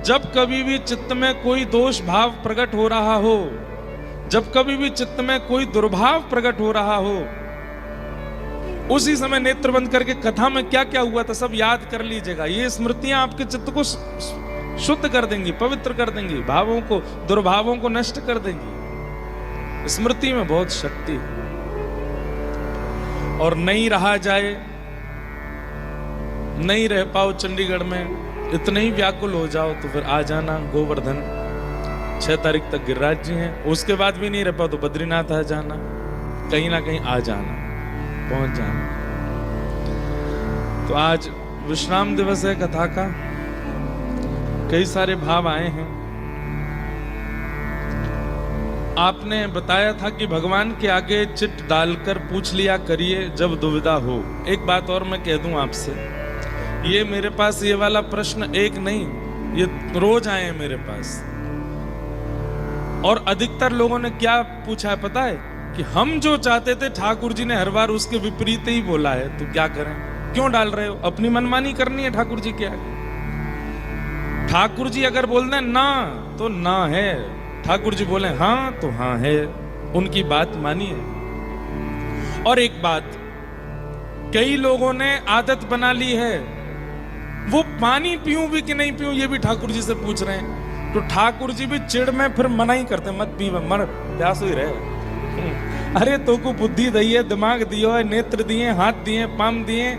जब कभी भी चित्त में कोई दोष भाव प्रकट हो रहा हो, जब कभी भी चित्त में कोई दुर्भाव प्रकट हो रहा हो, उसी समय नेत्र बंद करके कथा में क्या क्या हुआ था सब याद कर लीजिएगा। ये स्मृतियां आपके चित्त को शुद्ध कर देंगी, पवित्र कर देंगी, भावों को, दुर्भावों को नष्ट कर देंगी। स्मृति में बहुत शक्ति है। और नहीं रहा जाए, नहीं रह पाओ चंडीगढ़ में, इतने ही व्याकुल हो जाओ तो फिर आ जाना गोवर्धन। 6 तारीख तक गिरिराज जी हैं, उसके बाद भी नहीं रह पाओ तो बद्रीनाथ आ जाना, कहीं ना कहीं आ जाना, पहुंच जाना। तो आज विश्राम दिवस है कथा का, कई सारे भाव आए हैं। आपने बताया था कि भगवान के आगे चिट डालकर पूछ लिया करिए जब दुविधा हो। एक बात और मैं कह दूं आपसे, ये मेरे पास ये वाला प्रश्न एक नहीं, ये रोज आए हैं मेरे पास। और अधिकतर लोगों ने क्या पूछा है पता है? कि हम जो चाहते थे ठाकुर जी ने हर बार उसके विपरीत ही बोला है, तो क्या करें? क्यों डाल रहे हो? अपनी मनमानी करनी है ठाकुर जी के आगे। ठाकुर जी अगर बोल दें ना तो ना है, ठाकुर जी बोले हाँ तो हाँ है, उनकी बात मानिए। और एक बात, कई लोगों ने आदत बना ली है, वो पानी पीऊं भी कि नहीं पीऊं ये भी ठाकुर जी से पूछ रहे हैं। तो ठाकुर जी भी चिड़ में फिर मना ही करते, मत पी, मर प्यास ही रहे। अरे तो को बुद्धि दी है, दिमाग दियो है, नेत्र दिए, हाथ दिए, पाम दिए,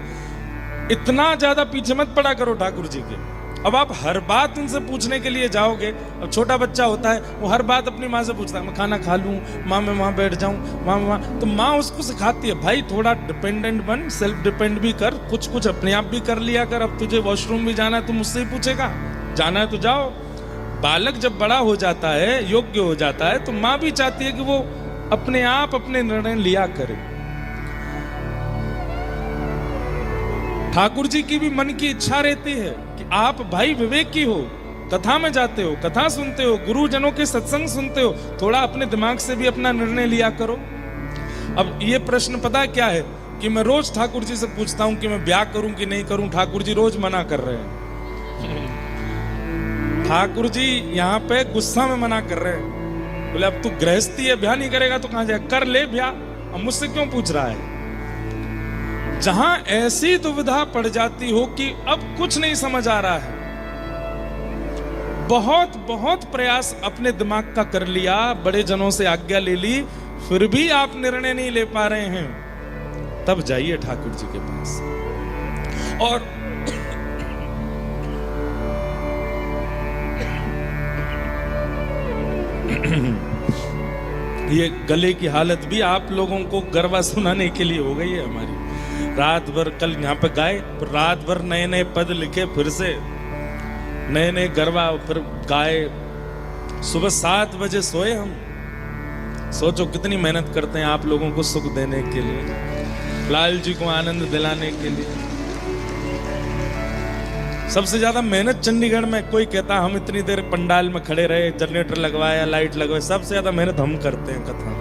इतना ज्यादा पीछे मत पड़ा करो ठाकुर जी के। अब आप हर बात उनसे पूछने के लिए जाओगे, अब छोटा बच्चा होता है वो हर बात अपनी माँ से पूछता है, मैं खाना खा लूं माँ, मैं वहां बैठ जाऊं माँ, तो माँ उसको सिखाती है भाई थोड़ा डिपेंडेंट बन, सेल्फ डिपेंड भी कर, कुछ कुछ अपने आप भी कर लिया कर। अब तुझे वॉशरूम भी जाना है तो मुझसे ही पूछेगा, जाना है तो जाओ। बालक जब बड़ा हो जाता है, योग्य हो जाता है, तो माँ भी चाहती है कि वो अपने आप अपने निर्णय लिया करे। ठाकुर जी की भी मन की इच्छा रहती है कि आप भाई विवेकी हो, कथा में जाते हो, कथा सुनते हो, गुरुजनों के सत्संग सुनते हो, थोड़ा अपने दिमाग से भी अपना निर्णय लिया करो। अब ये प्रश्न पता क्या है कि मैं रोज ठाकुर जी से पूछता हूं कि मैं ब्याह करूं कि नहीं करूं, ठाकुर जी रोज मना कर रहे हैं। ठाकुर जी यहाँ पे गुस्सा में मना कर रहे हैं, बोले अब तू गृहस्थी है, ब्याह नहीं करेगा तो कहां जाए, कर ले ब्याह, अब मुझसे क्यों पूछ रहा है? जहां ऐसी दुविधा पड़ जाती हो कि अब कुछ नहीं समझ आ रहा है, बहुत बहुत प्रयास अपने दिमाग का कर लिया, बड़े जनों से आज्ञा ले ली, फिर भी आप निर्णय नहीं ले पा रहे हैं, तब जाइए ठाकुर जी के पास। और ये गले की हालत भी आप लोगों को गरबा सुनाने के लिए हो गई है हमारी। रात भर कल यहाँ पे गाए, रात भर नए नए पद लिखे, फिर से नए नए गरबा फिर गाए। सुबह 7 बजे सोए हम। सोचो कितनी मेहनत करते हैं आप लोगों को सुख देने के लिए, लाल जी को आनंद दिलाने के लिए। सबसे ज्यादा मेहनत चंडीगढ़ में, कोई कहता हम इतनी देर पंडाल में खड़े रहे, जनरेटर लगवाया, लाइट लगवाया, सबसे ज्यादा मेहनत हम करते हैं कथा।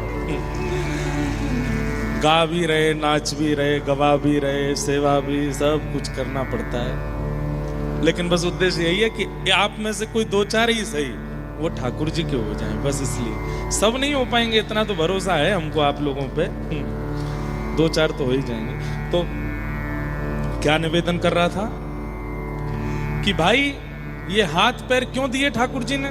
गा भी रहे, नाच भी रहे, गवा भी रहे, सेवा भी, सब कुछ करना पड़ता है। लेकिन बस उद्देश्य यही है कि आप में से कोई 2-4 ही सही वो ठाकुर जी के हो जाएं, बस इसलिए। सब नहीं हो पाएंगे, इतना तो भरोसा है हमको आप लोगों पे, 2-4 तो हो ही जाएंगे। तो क्या निवेदन कर रहा था कि भाई ये हाथ पैर क्यों दिए ठाकुर जी ने,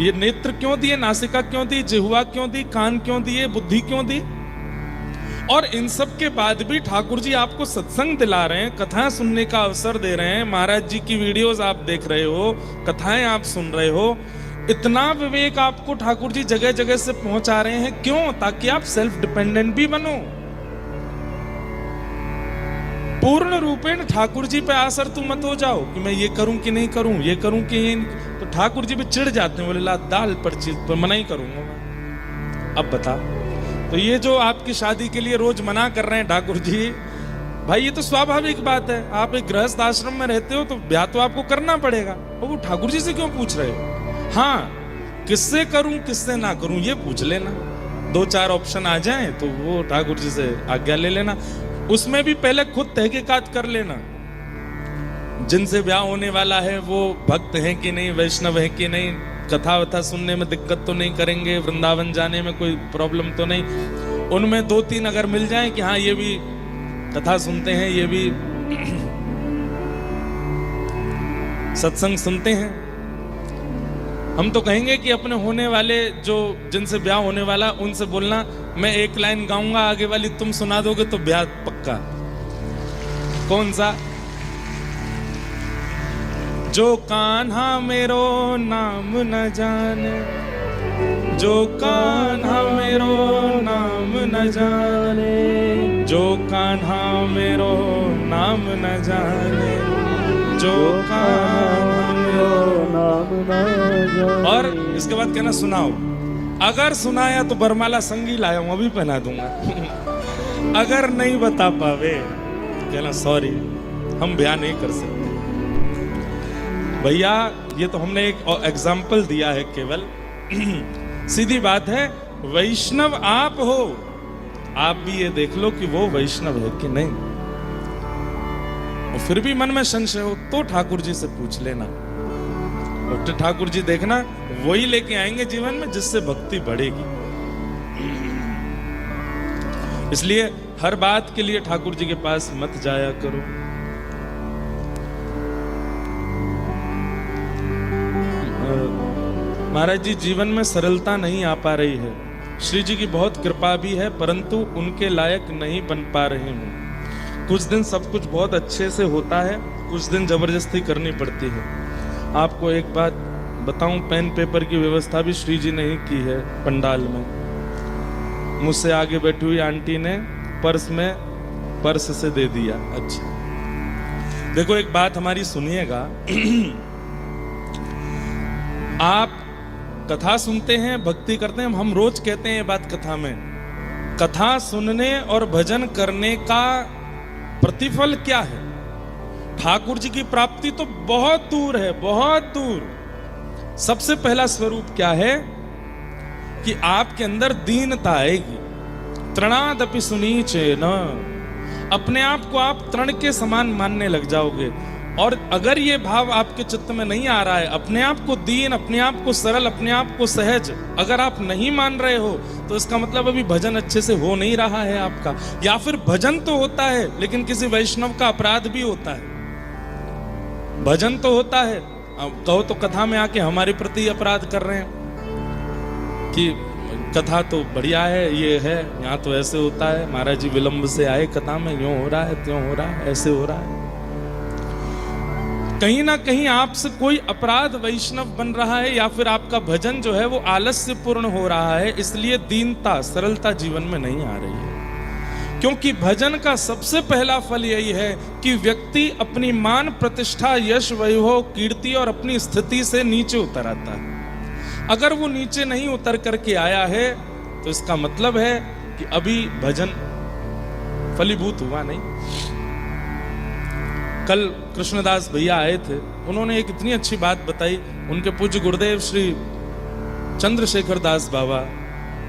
ये नेत्र क्यों दिए, नासिका क्यों दी, जिह्वा क्यों दी, कान क्यों दिए, बुद्धि क्यों दी? और इन सब के बाद भी ठाकुर जी आपको सत्संग दिला रहे हैं, कथाएं सुनने का अवसर दे रहे हैं, महाराज जी की वीडियोस आप देख रहे हो, कथाएं आप सुन रहे हो, इतना विवेक आपको ठाकुर जी जगह जगह से पहुंचा रहे हैं। क्यों? ताकि आप सेल्फ डिपेंडेंट भी बनो, पूर्ण रूपेण ठाकुर जी पे आसर तू मत हो जाओ कि मैं ये करूं कि नहीं करूं, ये करूं कि ये। तो ठाकुर जी भी चिढ़ जाते हैं, बोले ला दाल पर चीज पर मना ही करूंगा मैं। अब बता, तो ये जो आपकी शादी के लिए रोज मना कर रहे हैं ठाकुर जी, भाई ये तो स्वाभाविक बात है, आप एक गृहस्थ आश्रम में रहते हो तो ब्याह तो आपको करना पड़ेगा, और वो ठाकुर जी से क्यों पूछ रहे हो? हाँ, किससे करूं किससे ना करूं ये पूछ लेना, 2-4 ऑप्शन आ जाएं तो वो ठाकुर जी से आज्ञा ले लेना। उसमें भी पहले खुद तहकीकात कर लेना जिनसे ब्याह होने वाला है वो भक्त हैं कि नहीं, वैष्णव हैं कि नहीं, कथा वथा सुनने में दिक्कत तो नहीं करेंगे, वृंदावन जाने में कोई प्रॉब्लम तो नहीं। उनमें 2-3 अगर मिल जाएं कि हाँ ये भी कथा सुनते हैं, ये भी सत्संग सुनते हैं, हम तो कहेंगे कि अपने होने वाले जो जिनसे ब्याह होने वाला उनसे बोलना, मैं एक लाइन गाऊंगा, आगे वाली तुम सुना दोगे तो ब्याह पक्का। कौन सा? जो कान्हा मेरो नाम न जाने, जो कान्हा मेरो नाम न जाने, जो कान्हा मेरो नाम न जाने, जो कान्हा मेरो नाम न जाने। और इसके बाद कहना सुनाओ, अगर सुनाया तो बरमाला संगी लाया हूं, अभी पहना दूंगा। अगर नहीं बता पावे कहना सॉरी, हम बयान नहीं कर सकते। भैया ये तो हमने एक एग्जाम्पल दिया है केवल। सीधी बात है, वैष्णव आप हो, आप भी ये देख लो कि वो वैष्णव है कि नहीं। और फिर भी मन में संशय हो तो ठाकुर जी से पूछ लेना। और ठाकुर जी देखना वही लेके आएंगे जीवन में जिससे भक्ति बढ़ेगी। इसलिए हर बात के लिए ठाकुर जी के पास मत जाया करो। महाराज जी, जीवन में सरलता नहीं आ पा रही है। श्री जी की बहुत कृपा भी है, परंतु उनके लायक नहीं बन पा रहे हूँ। कुछ दिन सब कुछ बहुत अच्छे से होता है, कुछ दिन जबरदस्ती करनी पड़ती है। आपको एक बात बताऊं, पेन पेपर की व्यवस्था भी श्री जी ने ही की है पंडाल में। मुझसे आगे बैठी हुई आंटी ने पर्स से दे दिया। अच्छा देखो, एक बात हमारी सुनिएगा। आप कथा सुनते हैं, भक्ति करते हैं, हम रोज कहते हैं ये बात कथा में, कथा सुनने और भजन करने का प्रतिफल क्या है? ठाकुर जी की प्राप्ति तो बहुत दूर है, बहुत दूर। सबसे पहला स्वरूप क्या है कि आपके अंदर दीनता आएगी। तृणादपि सुनीचेन, अपने आप को आप तृण के समान मानने लग जाओगे। और अगर ये भाव आपके चित्त में नहीं आ रहा है, अपने आप को दीन, अपने आप को सरल, अपने आप को सहज अगर आप नहीं मान रहे हो, तो इसका मतलब अभी भजन अच्छे से हो नहीं रहा है आपका। या फिर भजन तो होता है लेकिन किसी वैष्णव का अपराध भी होता है। भजन तो होता है, कहो तो कथा में आके हमारे प्रति अपराध कर रहे हैं कि कथा तो बढ़िया है, ये है, यहाँ तो ऐसे होता है, महाराज जी विलंब से आए कथा में, यूं हो रहा है, त्यों हो रहा है, ऐसे हो रहा है। कहीं ना कहीं आपसे कोई अपराध वैष्णव बन रहा है, या फिर आपका भजन जो है वो आलस्य पूर्ण हो रहा है। इसलिए दीनता, सरलता जीवन में नहीं आ रही है। क्योंकि भजन का सबसे पहला फल यही है कि व्यक्ति अपनी मान प्रतिष्ठा, यश, वैभव, कीर्ति और अपनी स्थिति से नीचे उतर आता है। अगर वो नीचे नहीं उतर करके आया है तो इसका मतलब है कि अभी भजन फलीभूत हुआ नहीं। कल कृष्णदास भैया आए थे, उन्होंने एक इतनी अच्छी बात बताई। उनके पूज्य गुरुदेव श्री चंद्रशेखर दास बाबा,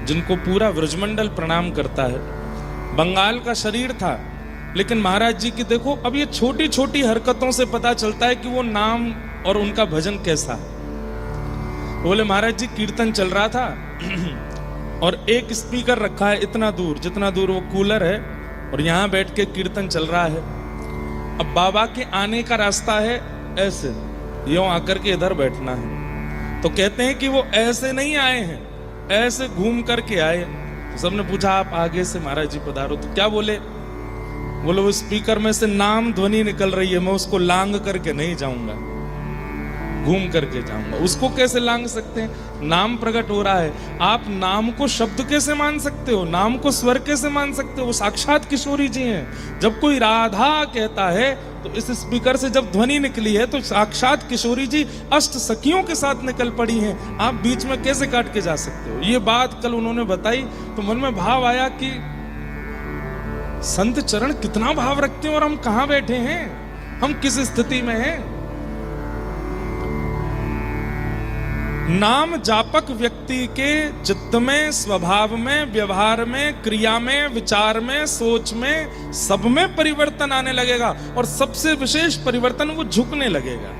जिनको पूरा व्रजमंडल प्रणाम करता है, बंगाल का शरीर था, लेकिन महाराज जी की देखो अब ये छोटी छोटी हरकतों से पता चलता है कि वो नाम और उनका भजन कैसा है। बोले महाराज जी कीर्तन चल रहा था और एक स्पीकर रखा है इतना दूर, जितना दूर वो कूलर है, और यहाँ बैठ के कीर्तन चल रहा है। अब बाबा के आने का रास्ता है ऐसे, यूं आकर के इधर बैठना है। तो कहते हैं कि वो ऐसे नहीं आए हैं, ऐसे घूम करके आए। तो सबने पूछा आप आगे से महाराज जी पधारो। तो क्या बोले? बोले वो स्पीकर में से नाम ध्वनि निकल रही है, मैं उसको लांग करके नहीं जाऊंगा, घूम करके जाऊंगा। उसको कैसे लांग सकते हैं? नाम प्रकट हो रहा है। आप नाम को शब्द कैसे मान सकते हो? नाम को स्वर कैसे मान सकते हो? वो साक्षात किशोरी जी हैं। जब कोई राधा कहता है तो इस स्पीकर से जब ध्वनि निकली है तो साक्षात किशोरी जी अष्ट सखियों के साथ निकल पड़ी हैं। आप बीच में कैसे काट के जा सकते हो? ये बात कल उन्होंने बताई तो मन में भाव आया कि संत चरण कितना भाव रखते हैं और हम कहां बैठे हैं, हम किस स्थिति में हैं। नाम जापक व्यक्ति के चित्त में, स्वभाव में, व्यवहार में, क्रिया में, विचार में, सोच में, सब में परिवर्तन आने लगेगा। और सबसे विशेष परिवर्तन, वो झुकने लगेगा,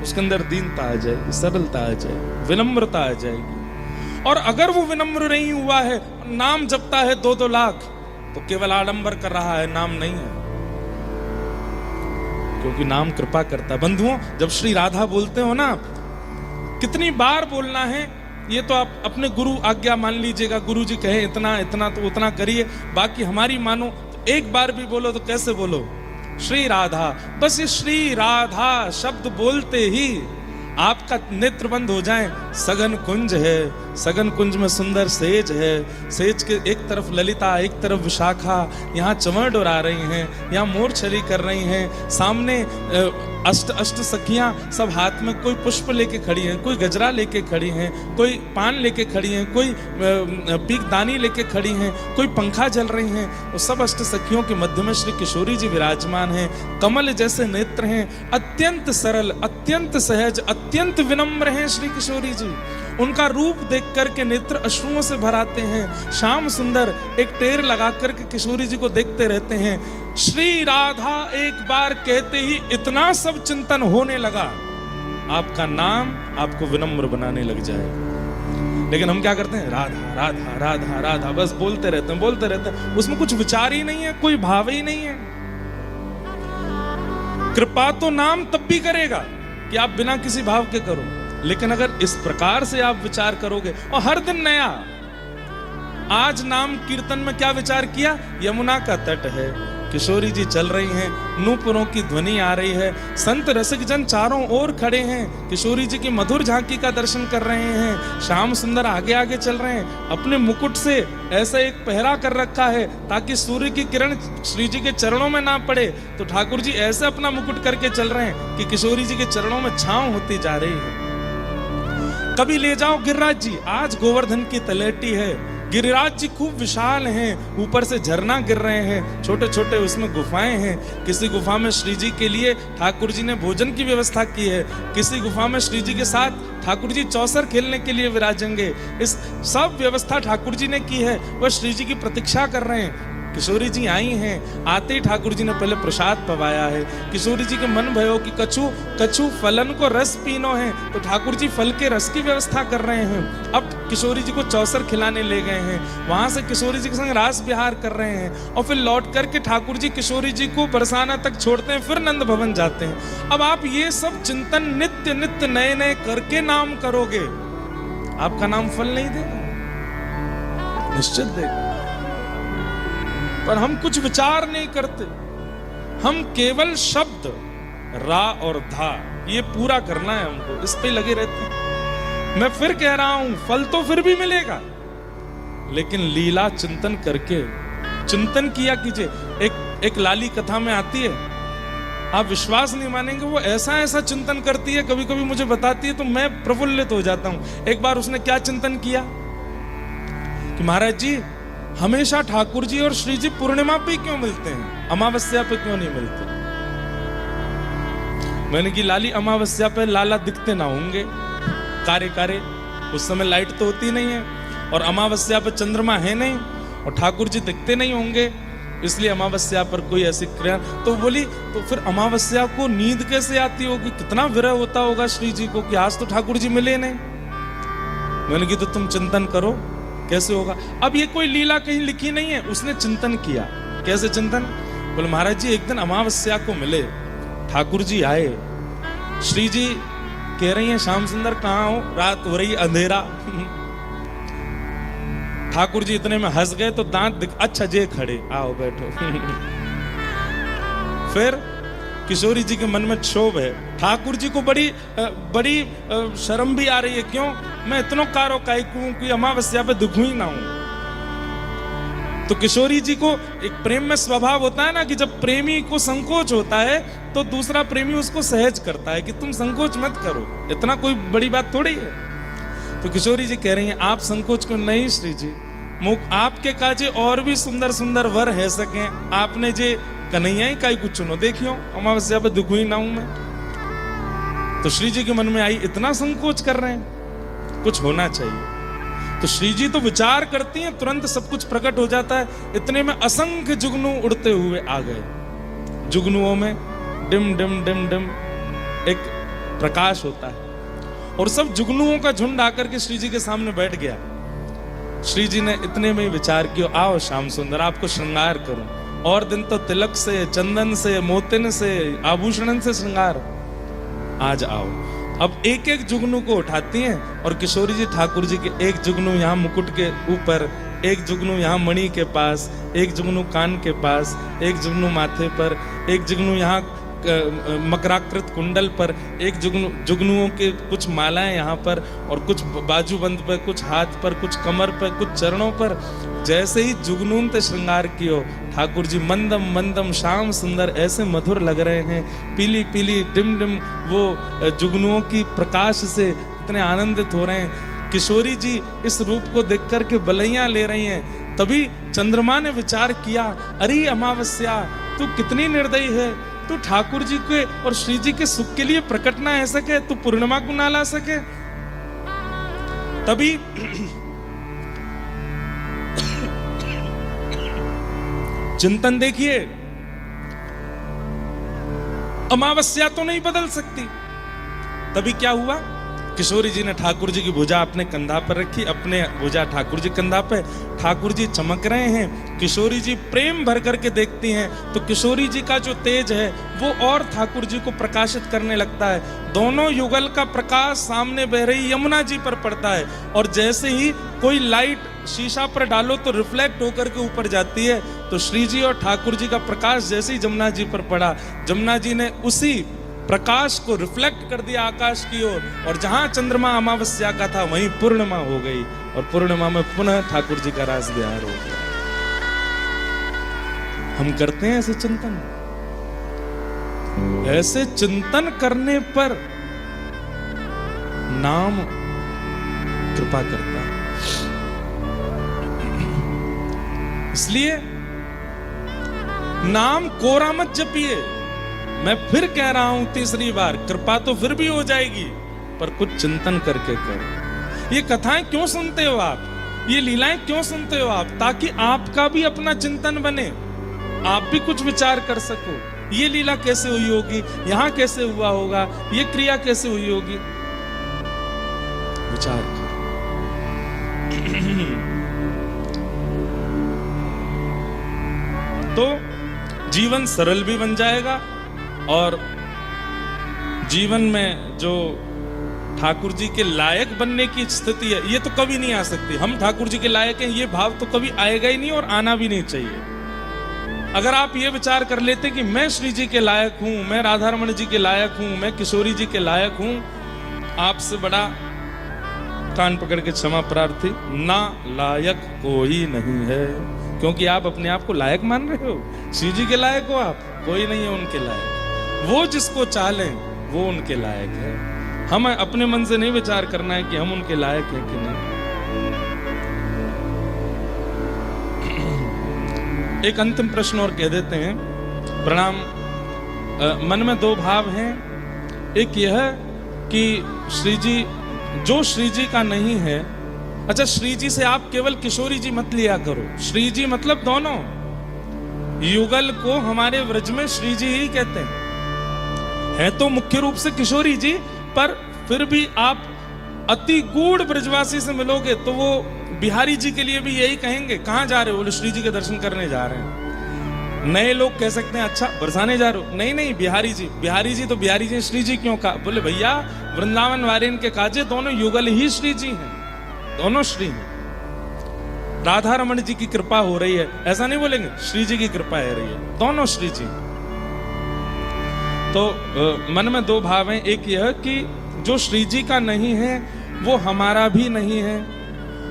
उसके अंदर दीनता आ जाएगी, सरलता आ जाएगी, विनम्रता आ जाएगी। और अगर वो विनम्र नहीं हुआ है, नाम जपता है 2-2 लाख, तो केवल आडंबर कर रहा है, नाम नहीं है। क्योंकि नाम कृपा करता है। बंधुओं, जब श्री राधा बोलते हो ना, कितनी बार बोलना है, ये तो आप अपने गुरु आज्ञा मान लीजिएगा, गुरु जी कहे इतना इतना तो उतना करिए, बाकी हमारी मानो। तो एक बार भी बोलो तो कैसे बोलो? श्री राधा। बस ये श्री राधा शब्द बोलते ही आपका नेत्र बंद हो जाए। सघन कुंज है, सघन कुंज में सुंदर सेज है, सेज के एक तरफ ललिता, एक तरफ विशाखा, यहाँ चंवर डोरा रही हैं, यहाँ मोर छली कर रही हैं, सामने अष्ट सखियां सब हाथ में कोई पुष्प लेके खड़ी हैं, कोई गजरा लेके खड़ी हैं, कोई पान लेके खड़ी हैं, कोई पीकदानी लेके खड़ी हैं, कोई पंखा जल रही हैं। वो सब अष्ट सखियों के मध्य में श्री किशोरी जी विराजमान हैं। कमल जैसे नेत्र हैं, अत्यंत सरल, अत्यंत सहज, अत्यंत विनम्र हैं श्री किशोरी जी। उनका रूप देख करके नेत्र अश्रुओं से भर आते हैं। श्याम सुंदर एक टेर लगा करके किशोरी जी को देखते रहते हैं। श्री राधा एक बार कहते ही इतना सब चिंतन होने लगा, आपका नाम आपको विनम्र बनाने लग जाए। लेकिन हम क्या करते हैं? राधा राधा राधा राधा, बस बोलते रहते हैं, बोलते रहते हैं, उसमें कुछ विचार ही नहीं है, कोई भाव ही नहीं है। कृपा तो नाम तब भी करेगा कि आप बिना किसी भाव के करो, लेकिन अगर इस प्रकार से आप विचार करोगे, और हर दिन नया। आज नाम कीर्तन में क्या विचार किया? यमुना का तट है, किशोरी जी चल रही हैं, नूपुरों की ध्वनि आ रही है, संत रसिक जन चारों ओर खड़े हैं, किशोरी जी की मधुर झांकी का दर्शन कर रहे हैं। श्याम सुंदर आगे आगे चल रहे हैं, अपने मुकुट से ऐसा एक पहरा कर रखा है ताकि सूर्य की किरण श्री जी के चरणों में ना पड़े। तो ठाकुर जी ऐसे अपना मुकुट करके चल रहे हैं कि किशोरी जी के चरणों में छांव होती जा रही है। कभी ले जाओ गिरिराज जी, आज गोवर्धन की तलेटी है, गिरिराज जी खूब विशाल हैं, ऊपर से झरना गिर रहे हैं, छोटे छोटे उसमें गुफाएं हैं। किसी गुफा में श्री जी के लिए ठाकुर जी ने भोजन की व्यवस्था की है, किसी गुफा में श्री जी के साथ ठाकुर जी चौसर खेलने के लिए विराजेंगे। इस सब व्यवस्था ठाकुर जी ने की है, वह श्री जी की प्रतीक्षा कर रहे हैं। किशोरी जी आई हैं, आते ही ठाकुर जी ने पहले प्रसाद पवाया है। किशोरी जी के मन भयो कि कछु कछु फलन को रस पीनो है, तो ठाकुर जी फल के रस की व्यवस्था कर रहे हैं। अब किशोरी जी को चौसर खिलाने ले गए हैं, वहां से किशोरी जी के संग रास विहार कर रहे हैं, और फिर लौट करके ठाकुर जी किशोरी जी को बरसाना तक छोड़ते हैं, फिर नंद भवन जाते हैं। अब आप ये सब चिंतन नित्य नित्य नए नए करके नाम करोगे, आपका नाम फल नहीं देगा? निश्चित देगा। पर हम कुछ विचार नहीं करते, हम केवल शब्द रा और धा ये पूरा करना है हमको, इस पे लगे रहते हैं। मैं फिर कह रहा हूं, फल तो फिर भी मिलेगा, लेकिन लीला चिंतन करके चिंतन किया कीजिए। एक लाली कथा में आती है, आप विश्वास नहीं मानेंगे, वो ऐसा ऐसा चिंतन करती है, कभी कभी मुझे बताती है तो मैं प्रफुल्लित हो जाता हूं। एक बार उसने क्या चिंतन किया कि महाराज जी हमेशा ठाकुर जी और श्री जी पूर्णिमा पे क्यों मिलते हैं, अमावस्या पे क्यों नहीं मिलते? मैंने की लाली अमावस्या पे लाला दिखते ना होंगे, कारे कारे, उस समय लाइट तो होती नहीं है, और अमावस्या पे चंद्रमा है नहीं, और ठाकुर जी दिखते नहीं होंगे, इसलिए अमावस्या पर कोई ऐसी क्रिया। तो बोली तो फिर अमावस्या को नींद कैसे आती होगी, कितना विरह होता होगा श्री जी को कि आज तो ठाकुर जी मिले नहीं। मैंने की तो तुम चिंतन करो कैसे होगा। अब ये कोई लीला कहीं लिखी नहीं है, उसने चिंतन किया। कैसे चिंतन? बोले महाराज जी एक दिन अमावस्या को मिले, ठाकुर जी आए, श्री जी कह रही हैं श्याम सुंदर कहाँ हो, रात हो रही अंधेरा। ठाकुर जी इतने में हंस गए तो दांत दिख, अच्छा जे खड़े, आओ बैठो। फिर किशोरी जी के मन में क्षोभ है, ठाकुर जी को बड़ी शर्म भी आ रही है, क्यों मैं इतनो कारो कायकू कि अमावस्या पे दुखू ही ना हूं। तो किशोरी जी को एक प्रेम में स्वभाव होता है ना कि जब प्रेमी को संकोच होता है तो दूसरा प्रेमी उसको सहज करता है कि तुम संकोच मत करो, इतना कोई बड़ी बात थोड़ी है। तो किशोरी जी कह रही हैं आप संकोच को नहीं श्री जी, मुख आपके काजे और भी सुंदर सुंदर वर है सके, आपने जे कन्हैया ही काई कुछ चुनो, देखियो अमावस्या पे दुखू ही ना हूं मैं। तो श्री जी के मन में आई इतना संकोच कर रहे हैं, कुछ होना चाहिए। तो श्री जी तो विचार करती हैं, तुरंत सब कुछ प्रकट हो जाता है। इतने में असंख्य जुगनू उड़ते हुए आ गए। जुगनुओं में डिम डिम डिम डिम एक प्रकाश होता है और सब जुगनुओं का झुंड आकर के श्री जी के सामने बैठ गया। श्री जी ने इतने में विचार किया, आओ श्याम सुंदर, आपको श्रृंगार करूं। और दिन तो तिलक से, चंदन से, मोतिन से, आभूषणन से श्रृंगार, आज आओ। अब एक एक जुगनू को उठाती हैं और किशोरी जी ठाकुर जी के एक जुगनू यहाँ मुकुट के ऊपर, एक जुगनू यहाँ मणि के पास, एक जुगनू कान के पास, एक जुगनू माथे पर, एक जुगनू यहाँ मकराकृत कुंडल पर, एक जुगनुओं के कुछ मालाएं यहाँ पर और कुछ बाजूबंद पर, कुछ हाथ पर, कुछ कमर पर, कुछ चरणों पर। जैसे ही जुगनून ते श्रृंगार कियो, ठाकुर जी मंदम मंदम श्याम सुंदर ऐसे मधुर लग रहे हैं। पीली पीली डिम डिम वो जुगनुओं की प्रकाश से इतने आनंदित हो रहे हैं। किशोरी जी इस रूप को देख करके बलैया ले रही हैं। तभी चंद्रमा ने विचार किया, अरे अमावस्या, तू कितनी निर्दयी है, तू ठाकुर जी के और श्री जी के सुख के लिए प्रकट ना है सके, तू पूर्णिमा को ना ला सके। तभी चिंतन देखिए, अमावस्या तो नहीं बदल सकती। तभी क्या हुआ, किशोरी जी ने ठाकुर जी की भुजा अपने कंधा पर रखी, अपने भुजा ठाकुर जी कंधा पे। ठाकुर जी चमक रहे हैं, किशोरी जी प्रेम भर करके देखती हैं तो किशोरी जी का जो तेज है वो और ठाकुर जी को प्रकाशित करने लगता है। दोनों युगल का प्रकाश सामने बह रही यमुना जी पर पड़ता है और जैसे ही कोई लाइट शीशा पर डालो तो रिफ्लेक्ट होकर के ऊपर जाती है। तो श्री जी और ठाकुर जी का प्रकाश जैसे ही जमुना जी पर पड़ा, जमुना जी ने उसी प्रकाश को रिफ्लेक्ट कर दिया आकाश की ओर, और जहां चंद्रमा अमावस्या का था वहीं पूर्णिमा हो गई और पूर्णिमा में पुनः ठाकुर जी का रास विहार हो गया। हम करते हैं ऐसे चिंतन, ऐसे चिंतन करने पर नाम कृपा करता है। इसलिए नाम कोरा मत जपिए। मैं फिर कह रहा हूं तीसरी बार, कृपा तो फिर भी हो जाएगी पर कुछ चिंतन करके करो। ये कथाएं क्यों सुनते हो आप, ये लीलाएं क्यों सुनते हो आप? ताकि आपका भी अपना चिंतन बने, आप भी कुछ विचार कर सको। ये लीला कैसे हुई होगी, यहां कैसे हुआ होगा, ये क्रिया कैसे हुई होगी, विचार करो। तो जीवन सरल भी बन जाएगा और जीवन में जो ठाकुर जी के लायक बनने की स्थिति है ये तो कभी नहीं आ सकती। हम ठाकुर जी के लायक हैं ये भाव तो कभी आएगा ही नहीं और आना भी नहीं चाहिए। अगर आप ये विचार कर लेते कि मैं श्री जी के लायक हूं, मैं राधा रमण जी के लायक हूं, मैं किशोरी जी के लायक हूं, आपसे बड़ा कान पकड़ के क्षमा प्रार्थी, ना लायक कोई नहीं है। क्योंकि आप अपने आप को लायक मान रहे हो। श्री जी के लायक हो आप, कोई नहीं है उनके लायक। वो जिसको चालें वो उनके लायक है। हमें अपने मन से नहीं विचार करना है कि हम उनके लायक हैं कि नहीं। एक अंतिम प्रश्न और कह देते हैं। प्रणाम। मन में दो भाव हैं। एक यह कि श्री जी जो श्री जी का नहीं है, अच्छा श्री जी से आप केवल किशोरी जी मत लिया करो। श्री जी मतलब दोनों युगल को हमारे व्रज में श्री जी ही कहते हैं। है तो मुख्य रूप से किशोरी जी, पर फिर भी आप अति गूढ़ ब्रजवासी से मिलोगे तो वो बिहारी जी के लिए भी यही कहेंगे, कहाँ जा रहे हो? बोले श्री जी के दर्शन करने जा रहे हैं। नए लोग कह सकते हैं अच्छा बरसाने जा रहे हो? नहीं नहीं, बिहारी जी। बिहारी जी तो बिहारी जी, श्री जी क्यों कहा? बोले भैया वृंदावन वारिन के काजे दोनों युगल ही श्री जी हैं, दोनों श्री हैं। राधा रमण जी की कृपा हो रही है ऐसा नहीं बोलेंगे, श्री जी की कृपा है रही है, दोनों श्री जी। तो मन में दो भाव हैं। एक यह कि जो श्री जी का नहीं है वो हमारा भी नहीं है,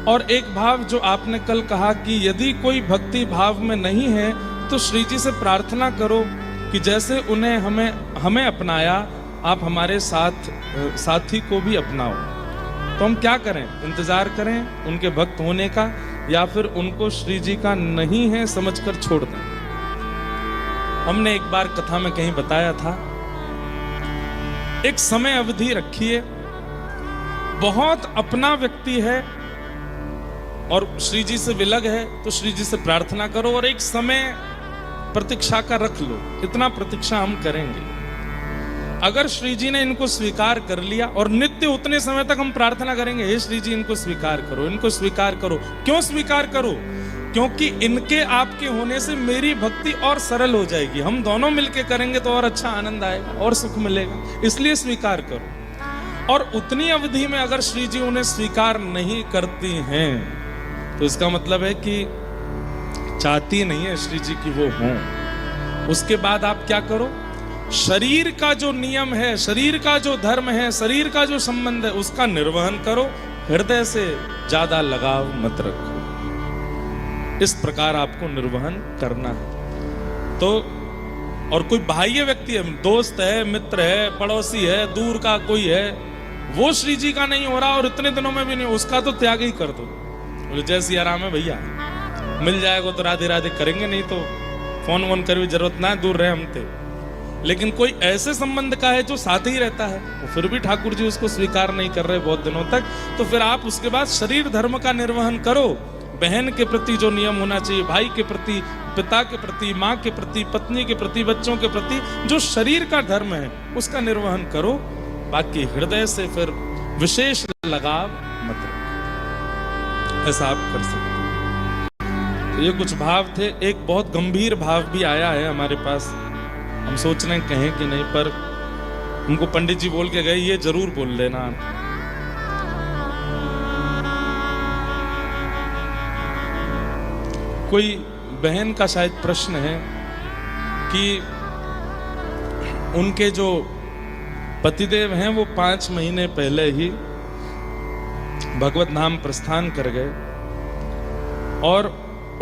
और एक भाव जो आपने कल कहा कि यदि कोई भक्ति भाव में नहीं है तो श्री जी से प्रार्थना करो कि जैसे उन्हें हमें अपनाया आप हमारे साथी को भी अपनाओ। तो हम क्या करें? इंतजार करें उनके भक्त होने का, या फिर उनको श्री जी का नहीं है समझकर छोड़ दें? हमने एक बार कथा में कहीं बताया था, एक समय अवधि रखिए बहुत अपना व्यक्ति है और श्री जी से विलग है, तो श्री जी से प्रार्थना करो और एक समय प्रतीक्षा का रख लो, इतना प्रतीक्षा हम करेंगे। अगर श्री जी ने इनको स्वीकार कर लिया, और नित्य उतने समय तक हम प्रार्थना करेंगे, हे श्री जी इनको स्वीकार करो, इनको स्वीकार करो। क्यों स्वीकार करो? क्योंकि इनके आपके होने से मेरी भक्ति और सरल हो जाएगी। हम दोनों मिलके करेंगे तो और अच्छा आनंद आएगा और सुख मिलेगा, इसलिए स्वीकार करो। और उतनी अवधि में अगर श्री जी उन्हें स्वीकार नहीं करती हैं, तो इसका मतलब है कि चाहती नहीं है श्री जी की वो हों। उसके बाद आप क्या करो? शरीर का जो नियम है, शरीर का जो धर्म है, शरीर का जो संबंध है, उसका निर्वहन करो। हृदय से ज्यादा लगाव मत रखो। इस प्रकार आपको निर्वहन करना है। तो और कोई बाह्य व्यक्ति है, दोस्त है, मित्र है, पड़ोसी है, दूर का कोई है, वो श्री जी का नहीं हो रहा और इतने दिनों में भी नहीं, उसका तो त्याग ही कर दो। बोले जय सिया राम है भैया, मिल जाएगा तो राधे राधे करेंगे, नहीं तो फोन वोन करने की जरूरत ना है, दूर रहे हमसे। लेकिन कोई ऐसे संबंध का है जो साथ ही रहता है, तो फिर भी ठाकुर जी उसको स्वीकार नहीं कर रहे बहुत दिनों तक, तो फिर आप उसके बाद शरीर धर्म का निर्वहन करो। बहन के प्रति जो नियम होना चाहिए, भाई के प्रति, पिता के प्रति, माँ के प्रति, पत्नी के प्रति, बच्चों के प्रति, जो शरीर का धर्म है उसका निर्वहन करो। बाकी हृदय से फिर विशेष लगाव मत रखो। ऐसा आप कर सकते हैं। तो ये कुछ भाव थे। एक बहुत गंभीर भाव भी आया है हमारे पास, हम सोच रहे हैं कहें कि नहीं, पर हमको पंडित जी बोल के गए ये जरूर बोल लेना। कोई बहन का शायद प्रश्न है कि उनके जो पतिदेव हैं वो 5 महीने पहले ही भगवत नाम प्रस्थान कर गए और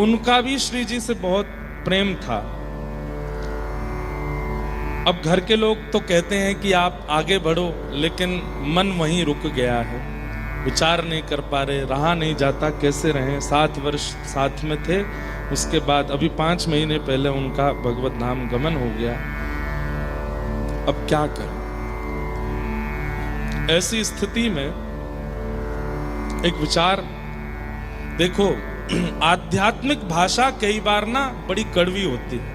उनका भी श्री जी से बहुत प्रेम था। अब घर के लोग तो कहते हैं कि आप आगे बढ़ो, लेकिन मन वहीं रुक गया है, विचार नहीं कर पा रहे, रहा नहीं जाता, कैसे रहें। 7 वर्ष साथ में थे, उसके बाद अभी 5 महीने पहले उनका भगवत धाम गमन हो गया। अब क्या करें? ऐसी स्थिति में एक विचार देखो, आध्यात्मिक भाषा कई बार ना बड़ी कड़वी होती है।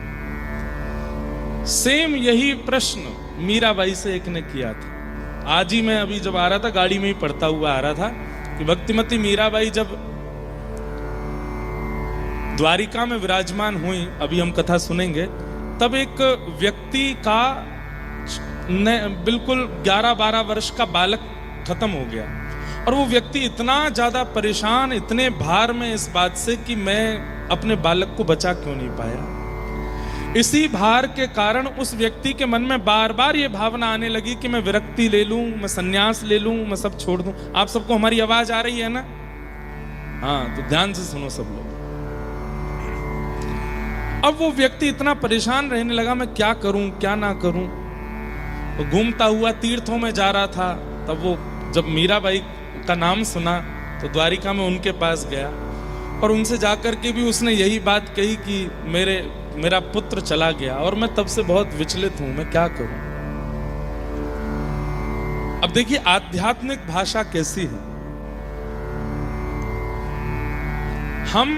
सेम यही प्रश्न मीराबाई से एक ने किया था। आज ही मैं अभी जब आ रहा था, गाड़ी में ही पढ़ता हुआ आ रहा था कि भक्तिमती मीराबाई जब द्वारिका में विराजमान हुई, अभी हम कथा सुनेंगे, तब एक व्यक्ति का बिल्कुल 11-12 वर्ष का बालक खत्म हो गया और वो व्यक्ति इतना ज्यादा परेशान, इतने भार में इस बात से कि मैं अपने बालक को बचा क्यों नहीं पाया। इसी भार के कारण उस व्यक्ति के मन में बार बार ये भावना आने लगी कि मैं विरक्ति ले लूं, मैं संन्यास ले लूं, मैं सब छोड़ दूं। आप सबको हमारी आवाज आ रही है ना? हाँ, तो ध्यान से सुनो सब लोग। अब वो व्यक्ति इतना परेशान रहने लगा, मैं क्या करूं, क्या ना करूं। तो घूमता हुआ तीर्थों में जा रहा था, तब वो जब मीराबाई का नाम सुना तो द्वारिका में उनके पास गया और उनसे जाकर के भी उसने यही बात कही कि मेरा पुत्र चला गया और मैं तब से बहुत विचलित हूं, मैं क्या करूं। अब देखिए आध्यात्मिक भाषा कैसी है। हम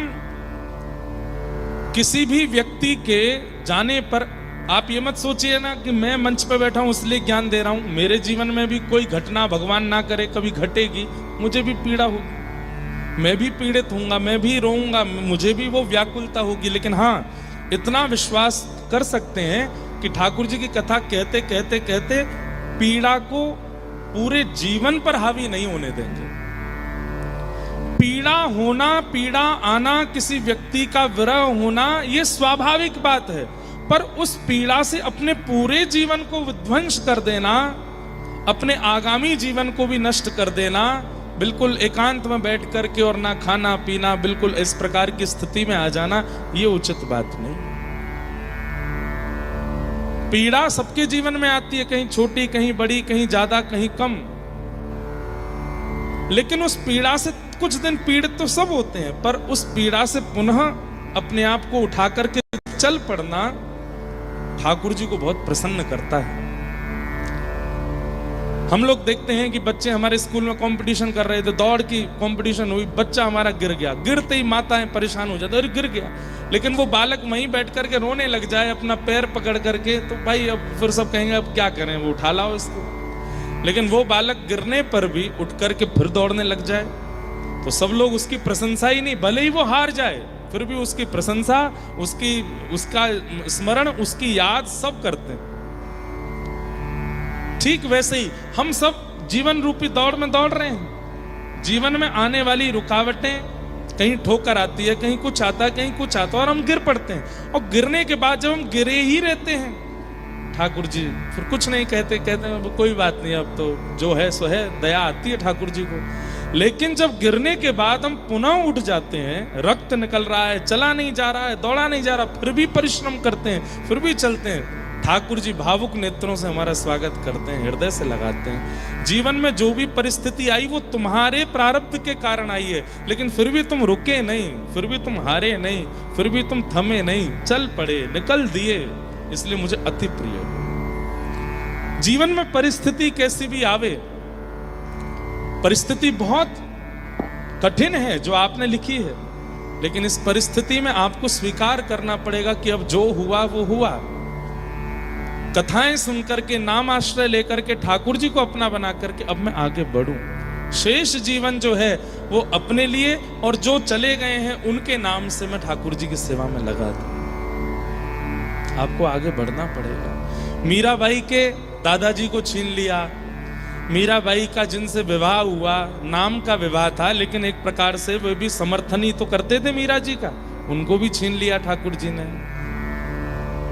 किसी भी व्यक्ति के जाने पर, आप ये मत सोचिए ना कि मैं मंच पे बैठा हूं इसलिए ज्ञान दे रहा हूं। मेरे जीवन में भी कोई घटना, भगवान ना करे कभी घटेगी, मुझे भी पीड़ा होगी, मैं भी पीड़ित होऊंगा, मैं भी रोऊंगा, मुझे भी वो व्याकुलता होगी। लेकिन हाँ, इतना विश्वास कर सकते हैं कि ठाकुर जी की कथा कहते कहते कहते पीड़ा को पूरे जीवन पर हावी नहीं होने देंगे। पीड़ा होना, पीड़ा आना, किसी व्यक्ति का विरह होना, ये स्वाभाविक बात है, पर उस पीड़ा से अपने पूरे जीवन को विध्वंस कर देना, अपने आगामी जीवन को भी नष्ट कर देना, बिल्कुल एकांत में बैठ करके और ना खाना पीना, बिल्कुल इस प्रकार की स्थिति में आ जाना, ये उचित बात नहीं। पीड़ा सबके जीवन में आती है, कहीं छोटी, कहीं बड़ी, कहीं ज्यादा, कहीं कम। लेकिन उस पीड़ा से कुछ दिन पीड़ित तो सब होते हैं, पर उस पीड़ा से पुनः अपने आप को उठा करके चल पड़ना ठाकुर जी को बहुत प्रसन्न करता है। हम लोग देखते हैं कि बच्चे हमारे स्कूल में कंपटीशन कर रहे थे, दौड़ की कंपटीशन हुई, बच्चा हमारा गिर गया, गिरते ही माताएं परेशान हो जाती, अरे गिर गया। लेकिन वो बालक वहीं बैठ करके रोने लग जाए अपना पैर पकड़ करके, तो भाई अब फिर सब कहेंगे अब क्या करें, वो उठा लाओ इसको। लेकिन वो बालक गिरने पर भी उठ करके फिर दौड़ने लग जाए, तो सब लोग उसकी प्रशंसा ही नहीं, भले ही वो हार जाए फिर भी उसकी प्रशंसा, उसका स्मरण, उसकी याद सब करते हैं। ठीक वैसे ही हम सब जीवन रूपी दौड़ में दौड़ रहे हैं। जीवन में आने वाली रुकावटें, कहीं ठोकर आती है, कहीं कुछ आता है, कहीं कुछ आता है, और हम गिर पड़ते हैं। और गिरने के बाद जब हम गिरे ही रहते हैं, ठाकुर जी फिर कुछ नहीं कहते, कहते हैं कोई बात नहीं, अब तो जो है सो है, दया आती है ठाकुर जी को। लेकिन जब गिरने के बाद हम पुनः उठ जाते हैं, रक्त निकल रहा है, चला नहीं जा रहा है, दौड़ा नहीं जा रहा, फिर भी परिश्रम करते हैं, फिर भी चलते हैं, ठाकुर जी भावुक नेत्रों से हमारा स्वागत करते हैं, हृदय से लगाते हैं। जीवन में जो भी परिस्थिति आई वो तुम्हारे प्रारब्ध के कारण आई है, लेकिन फिर भी तुम रुके नहीं, फिर भी तुम हारे नहीं, फिर भी तुम थमे नहीं, चल पड़े, निकल दिए, इसलिए मुझे अति प्रिय हो। जीवन में परिस्थिति कैसी भी आवे, परिस्थिति बहुत कठिन है जो आपने लिखी है, लेकिन इस परिस्थिति में आपको स्वीकार करना पड़ेगा कि अब जो हुआ वो हुआ। कथाएं सुनकर के, नाम आश्रय लेकर के, ठाकुर जी को अपना बना करके अब मैं आगे बढ़ूं। शेष जीवन जो है वो अपने लिए, और जो चले गए हैं उनके नाम से मैं ठाकुर जी की सेवा में लगा दूं। आपको आगे बढ़ना पड़ेगा। मीराबाई के दादाजी को छीन लिया, मीराबाई का जिनसे विवाह हुआ, नाम का विवाह था, लेकिन एक प्रकार से वे भी समर्थन ही तो करते थे मीरा जी का, उनको भी छीन लिया ठाकुर जी ने।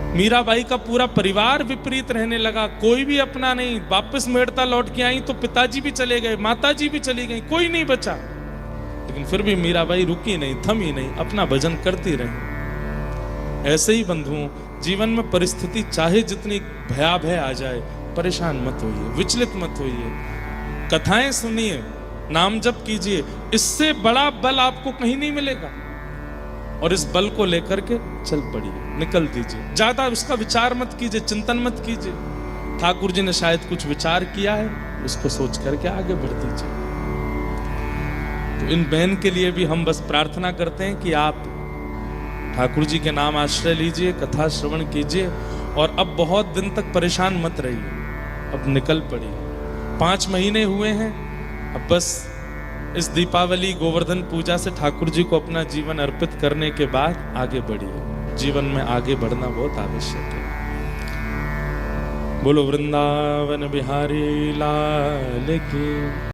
मीराबाई का पूरा परिवार विपरीत रहने लगा, कोई भी अपना नहीं। वापस मेड़ता लौट के आई तो पिताजी भी चले गए, माताजी भी चली गई, कोई नहीं बचा। लेकिन फिर भी मीराबाई रुकी नहीं, थमी नहीं, अपना भजन करती रही। ऐसे ही बंधुओं, जीवन में परिस्थिति चाहे जितनी भयावह आ जाए, परेशान मत होइए, विचलित मत होइए। कथाएं सुनिए, नाम जप कीजिए, इससे बड़ा बल आपको कहीं नहीं मिलेगा। और इस बल को लेकर के चल पड़िए, निकल दीजिए। ज्यादा उसका विचार मत कीजिए, चिंतन मत कीजिए। ठाकुर जी ने शायद कुछ विचार किया है, उसको सोच करके आगे बढ़ दीजिए। तो इन बहन के लिए भी हम बस प्रार्थना करते हैं कि आप ठाकुर जी के नाम आश्रय लीजिए, कथा श्रवण कीजिए, और अब बहुत दिन तक परेशान मत रहिए, अब निकल पड़िए। 5 महीने हुए हैं, अब बस इस दीपावली गोवर्धन पूजा से ठाकुर जी को अपना जीवन अर्पित करने के बाद आगे बढ़िए। जीवन में आगे बढ़ना बहुत आवश्यक है। बोलो वृंदावन बिहारी लाल की।